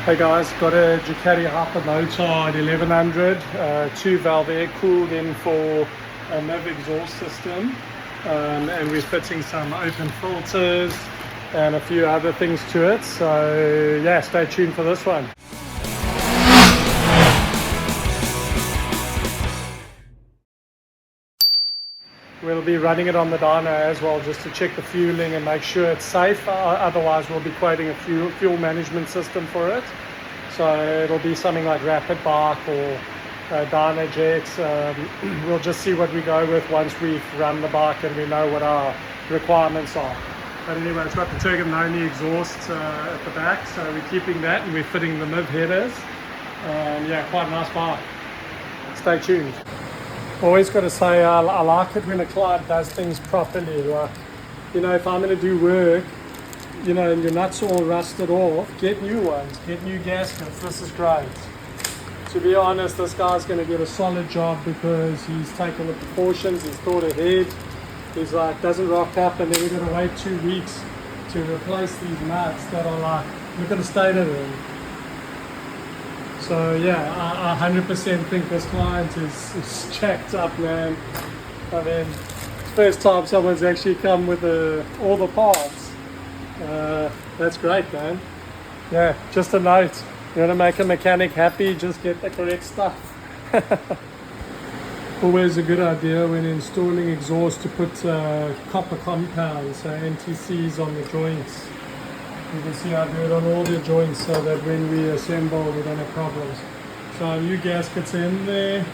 Hey guys, got a Ducati Hypermotard 1100, 2-valve air cooled in for a MIV exhaust system, and we're fitting some open filters and a few other things to it. So yeah, stay tuned for this one. We'll be running it on the dyno as well, just to check the fueling and make sure it's safe. Otherwise, we'll be quoting a fuel management system for it. So it'll be something like Rapid Bike or Dyno Jet. We'll just see what we go with once we've run the bike and we know what our requirements are. But anyway, it's got the Turganoni exhaust at the back, so we're keeping that and we're fitting the MIV headers. Yeah, quite a nice bike. Stay tuned. Always got to say, I like it when a client does things properly. Like, you know, if I'm going to do work, you know, and your nuts all rusted off, get new ones, get new gaskets. This is great. To be honest, this guy's going to get a solid job because he's taken the precautions, he's thought ahead. He's like, doesn't rock up and then we're going to wait 2 weeks to replace these nuts that are like, look at the state of them. So yeah, I 100% think this client is jacked up, man. I mean, it's the first time someone's actually come with all the parts. That's great, man. Yeah, just a note. You want to make a mechanic happy, just get the correct stuff. Always a good idea when installing exhaust to put copper compounds, so NTCs on the joints. You can see I do it on all the joints so that when we assemble we don't have problems. So our new gaskets in there,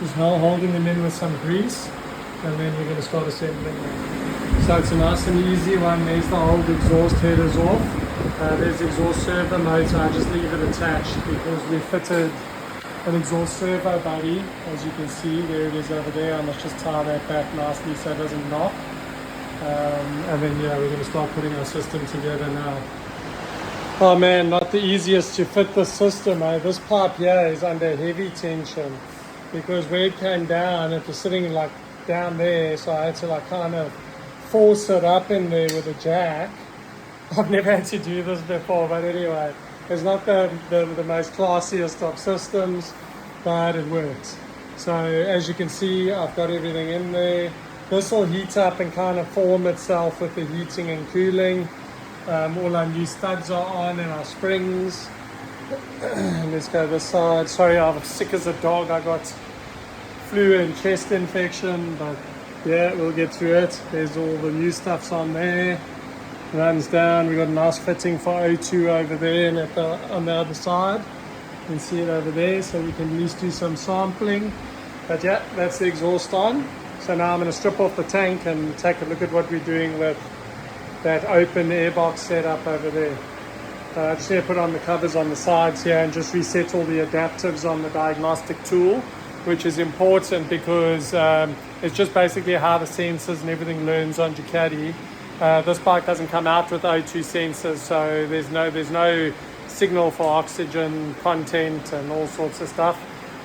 just holding them in with some grease, and then we're going to start assembling them. So it's a nice and easy one. There's the old exhaust headers off. There's the exhaust servo motor. I just leave it attached because we fitted an exhaust servo body, as you can see. There it is over there. I must just tie that back nicely so it doesn't knock. And then yeah, we're going to start putting our system together now. Oh man, not the easiest to fit this system. This pipe here is under heavy tension because where it came down, it was sitting like down there, so I had to like kind of force it up in there with a jack. I've never had to do this before, but anyway, it's not the most classiest of systems, but it works. So as you can see, I've got everything in there. This will heat up and kind of form itself with the heating and cooling. All our new studs are on and our springs. Let's go this side. Sorry, I'm sick as a dog. I got flu and chest infection, but yeah, we'll get through it. There's all the new stuffs on there. Runs down. We've got a nice fitting for O2 over there and on the other side. You can see it over there, so we can at least do some sampling. But yeah, that's the exhaust on. So now I'm going to strip off the tank and take a look at what we're doing with that open airbox setup over there. I just need to put on the covers on the sides here and just reset all the adaptives on the diagnostic tool, which is important because it's just basically how the sensors and everything learns on Ducati. This bike doesn't come out with O2 sensors, so there's no signal for oxygen content and all sorts of stuff.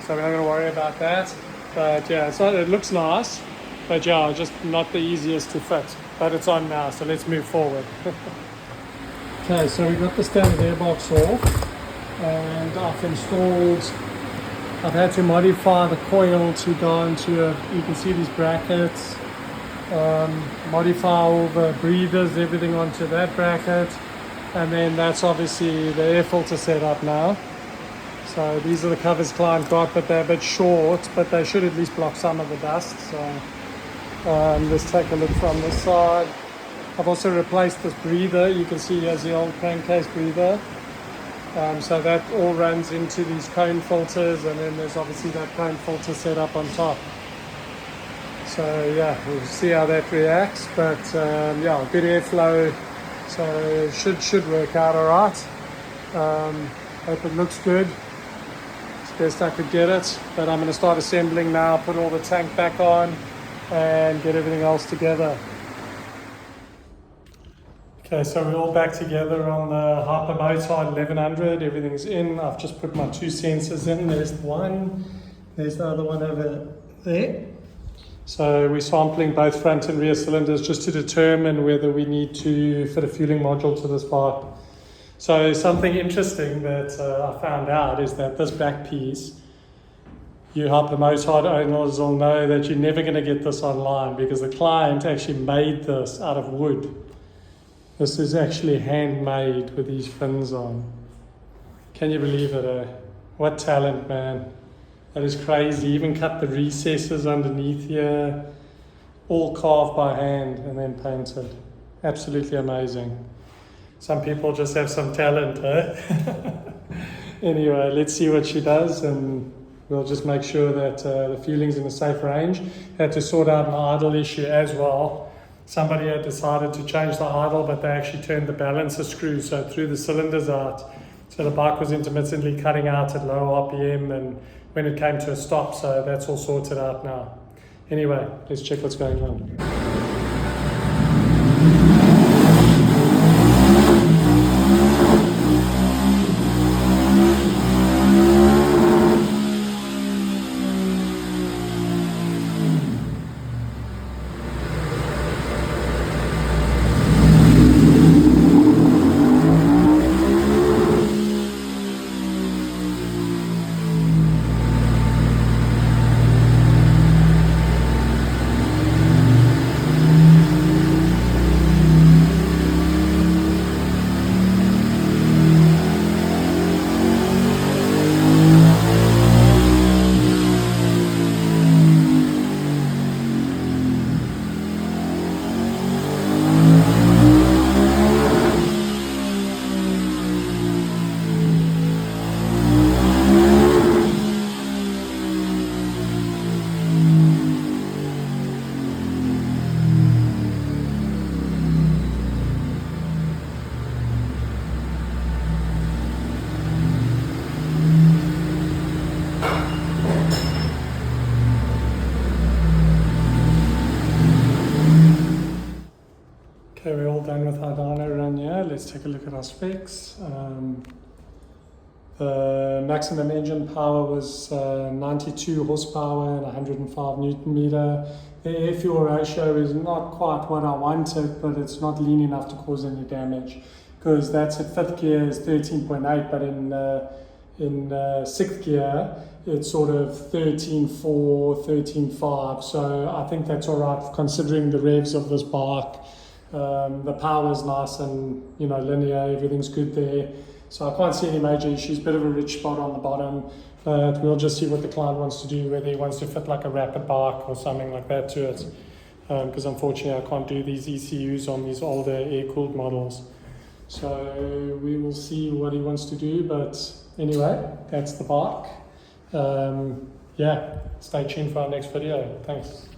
So we're not going to worry about that. But yeah, it looks nice, but yeah, just not the easiest to fit. But it's on now, so let's move forward. Okay, so we got the standard airbox off, and I've had to modify the coil to go into you can see these brackets, modify all the breathers, everything onto that bracket, and then that's obviously the air filter setup now. So these are the covers client got, but they're a bit short, but they should at least block some of the dust. So let's take a look from this side. I've also replaced this breather. You can see here's the old crankcase breather. So that all runs into these cone filters, and then there's obviously that cone filter set up on top. So yeah, we'll see how that reacts, but yeah, good airflow, so should work out all right. Hope it looks good. Best I could get it, but I'm going to start assembling now, put all the tank back on and get everything else together. Okay, so we're all back together on the Hypermotard 1100. Everything's in. I've just put my 2 sensors in. There's one, there's the other one over there. So we're sampling both front and rear cylinders just to determine whether we need to fit a fueling module to this bike. So something interesting that I found out is that this back piece, you Hypermotard owners will know that you're never going to get this online because the client actually made this out of wood. This is actually handmade with these fins on. Can you believe it? What talent, man. That is crazy. Even cut the recesses underneath here, all carved by hand and then painted. Absolutely amazing. Some people just have some talent, eh? Anyway, let's see what she does, and we'll just make sure that the fueling's in a safe range. Had to sort out an idle issue as well. Somebody had decided to change the idle, but they actually turned the balancer screw, so threw the cylinders out. So the bike was intermittently cutting out at low RPM and when it came to a stop, so that's all sorted out now. Anyway, let's check what's going on. Okay, we're all done with our dyno run here. Let's take a look at our specs. The maximum engine power was 92 horsepower and 105 Newton meter. The air fuel ratio is not quite what I wanted, but it's not lean enough to cause any damage, because that's at fifth gear is 13.8, but in sixth gear it's sort of 13.4, 13.5. So I think that's all right considering the revs of this bike. The power is nice and linear, everything's good there. So I can't see any major issues. Bit of a rich spot on the bottom, but we'll just see what the client wants to do, whether he wants to fit like a rapid bike or something like that to it. Because unfortunately I can't do these ECUs on these older air-cooled models. So we will see what he wants to do, but anyway, that's the bike. Yeah, stay tuned for our next video. Thanks.